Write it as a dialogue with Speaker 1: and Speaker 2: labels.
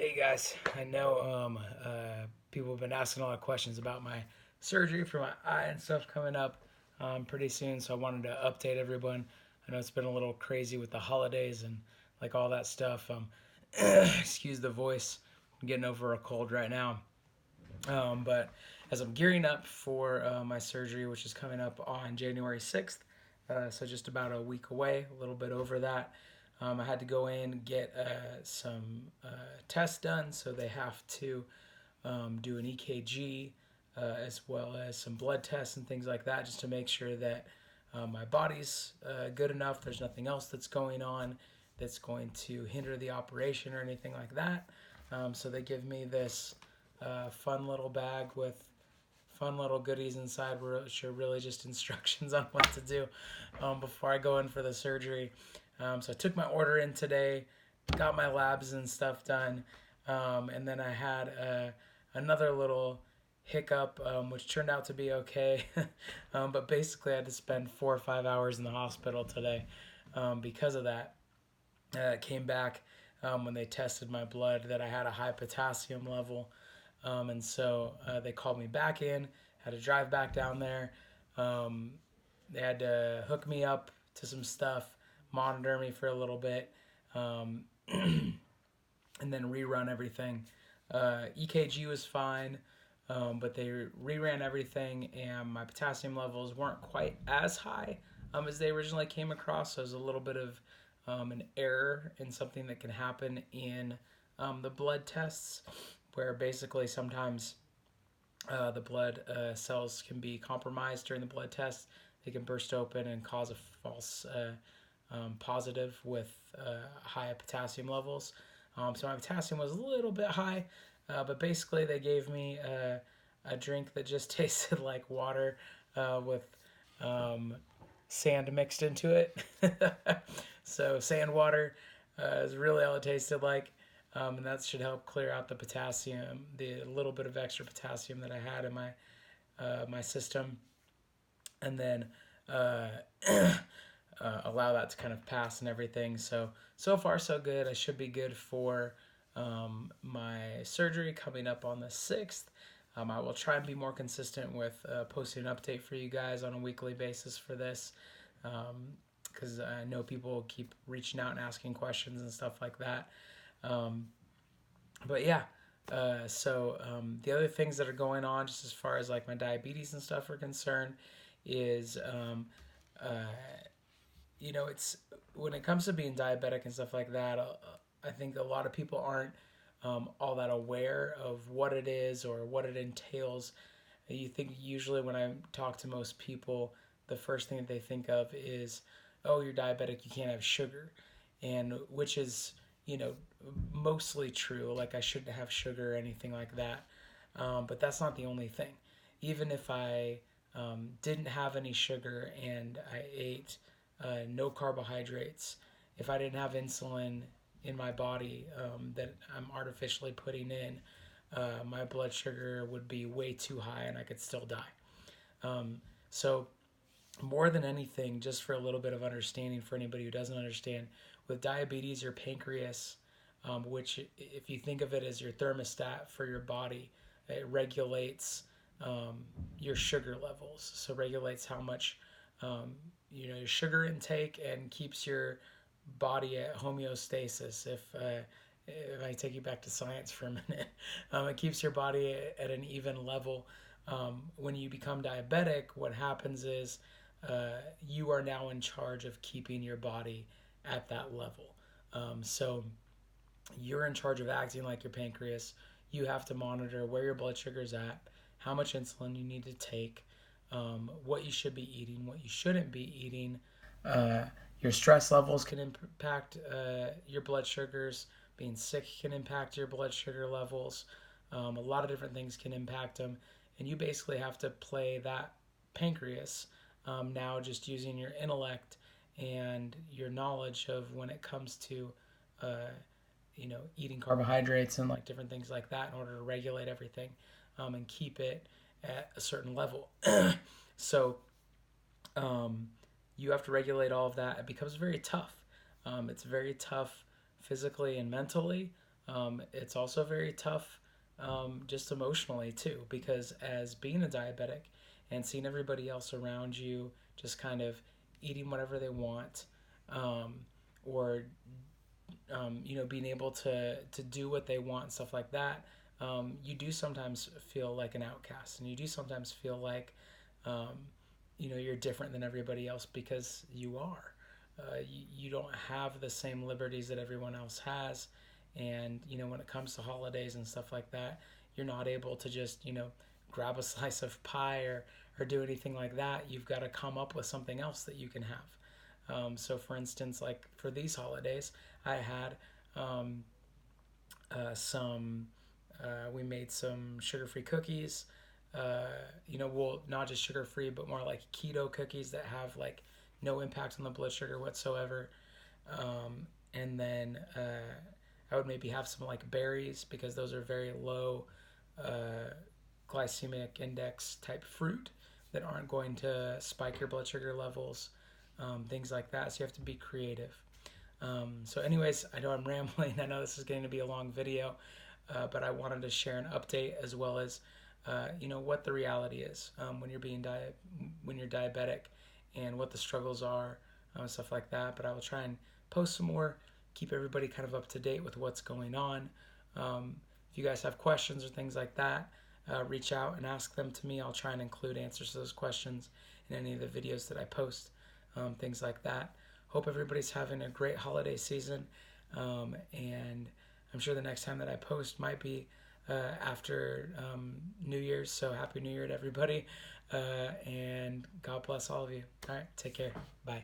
Speaker 1: Hey guys, I know people have been asking a lot of questions about my surgery for my eye and stuff coming up pretty soon, so I wanted to update everyone. I know it's been a little crazy with the holidays and like all that stuff. Excuse the voice, I'm getting over a cold right now. But as I'm gearing up for my surgery, which is coming up on January 6th, so just about a week away, a little bit over that. I had to go in get some tests done, so they have to do an EKG as well as some blood tests and things like that, just to make sure that my body's good enough. There's nothing else that's going on that's going to hinder the operation or anything like that. So they give me this fun little bag with fun little goodies inside, which are really just instructions on what to do before I go in for the surgery. So I took my order in today, got my labs and stuff done, and then I had another little hiccup, which turned out to be okay. But basically, I had to spend 4 or 5 hours in the hospital today because of that. It came back when they tested my blood that I had a high potassium level. And so they called me back in, had to drive back down there. Um, they had to hook me up to some stuff, monitor me for a little bit, um, and then rerun everything. EKG was fine, but they reran everything, and my potassium levels weren't quite as high as they originally came across. So it was a little bit of an error in something that can happen in the blood tests, where basically sometimes the blood cells can be compromised during the blood test. They can burst open and cause a false positive with high potassium levels. So my potassium was a little bit high, but basically they gave me a drink that just tasted like water with um, sand mixed into it. So sand water is really all it tasted like. And that should help clear out the potassium, the little bit of extra potassium that I had in my system, and then uh, allow that to kind of pass and everything. So far so good. I should be good for my surgery coming up on the 6th. I will try and be more consistent with posting an update for you guys on a weekly basis for this, because I know people keep reaching out and asking questions and stuff like that. Um, but yeah, the other things that are going on, just as far as like my diabetes and stuff are concerned, is uh, it's when it comes to being diabetic and stuff like that. I think a lot of people aren't all that aware of what it is or what it entails. You think usually when I talk to most people, the first thing that they think of is, oh, you're diabetic, you can't have sugar, and which is mostly true. Like I shouldn't have sugar or anything like that, but that's not the only thing. Even if I didn't have any sugar and I ate no carbohydrates, if I didn't have insulin in my body that I'm artificially putting in, my blood sugar would be way too high and I could still die. So, more than anything, just for a little bit of understanding for anybody who doesn't understand, with diabetes, your pancreas, which, if you think of it as your thermostat for your body, it regulates your sugar levels. So, regulates how much your sugar intake and keeps your body at homeostasis. If I take you back to science for a minute, it keeps your body at an even level. When you become diabetic, what happens is you are now in charge of keeping your body at that level. So you're in charge of acting like your pancreas. You have to monitor where your blood sugar is at, how much insulin you need to take, what you should be eating, what you shouldn't be eating. Uh, your stress levels can impact your blood sugars. Being sick can impact your blood sugar levels. A lot of different things can impact them. And you basically have to play that pancreas now, just using your intellect and your knowledge of when it comes to uh, eating carbohydrates and like different things like that in order to regulate everything and keep it at a certain level. So um, you have to regulate all of that. It becomes very tough. It's very tough physically and mentally, It's also very tough, just emotionally too, because as being a diabetic and seeing everybody else around you just kind of eating whatever they want, um, or being able to do what they want and stuff like that, you do sometimes feel like an outcast, and you do sometimes feel like um, you're different than everybody else because you are. You don't have the same liberties that everyone else has, and when it comes to holidays and stuff like that, you're not able to just grab a slice of pie or do anything like that. You've got to come up with something else that you can have. So, for instance, like for these holidays, I had some. We made some sugar-free cookies. Well, not just sugar-free, but more like keto cookies that have like no impact on the blood sugar whatsoever. And then I would maybe have some like berries because those are very low uh, glycemic index type fruit that aren't going to spike your blood sugar levels, things like that. So you have to be creative. So, anyways, I know I'm rambling. I know this is going to be a long video, but I wanted to share an update as well as, what the reality is when you're when you're diabetic, and what the struggles are, stuff like that. But I will try and post some more, keep everybody kind of up to date with what's going on. If you guys have questions or things like that, reach out and ask them to me. I'll try and include answers to those questions in any of the videos that I post, things like that. Hope everybody's having a great holiday season, and I'm sure the next time that I post might be after New Year's. So Happy New Year to everybody, and God bless all of you. All right, take care. Bye.